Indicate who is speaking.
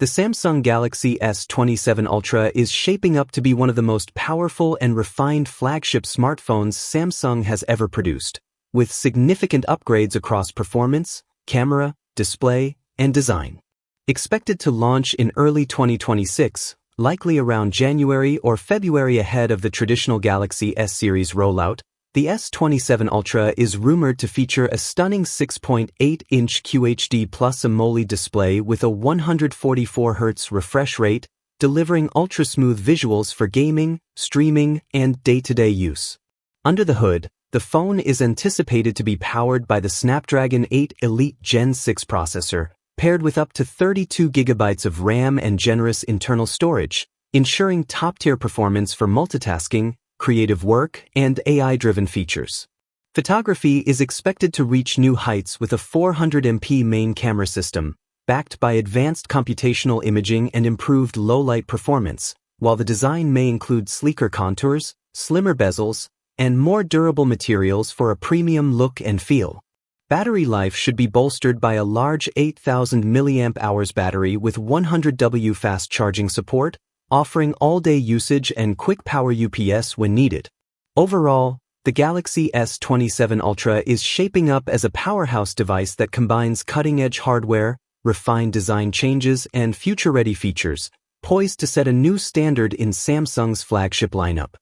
Speaker 1: The Samsung Galaxy S27 Ultra is shaping up to be one of the most powerful and refined flagship smartphones Samsung has ever produced, with significant upgrades across performance, camera, display, and design. Expected to launch in early 2026, likely around January or February ahead of the traditional Galaxy S series rollout, the S27 Ultra is rumored to feature a stunning 6.8-inch QHD Plus AMOLED display with a 144Hz refresh rate, delivering ultra-smooth visuals for gaming, streaming, and day-to-day use. Under the hood, the phone is anticipated to be powered by the Snapdragon 8 Elite Gen 6 processor, paired with up to 32GB of RAM and generous internal storage, ensuring top-tier performance for multitasking, creative work, and AI-driven features. Photography is expected to reach new heights with a 400MP main camera system, backed by advanced computational imaging and improved low-light performance, while the design may include sleeker contours, slimmer bezels, and more durable materials for a premium look and feel. Battery life should be bolstered by a large 8,000 mAh battery with 100W fast charging support, offering all-day usage and quick power UPS when needed. Overall, the Galaxy S27 Ultra is shaping up as a powerhouse device that combines cutting-edge hardware, refined design changes, and future-ready features, poised to set a new standard in Samsung's flagship lineup.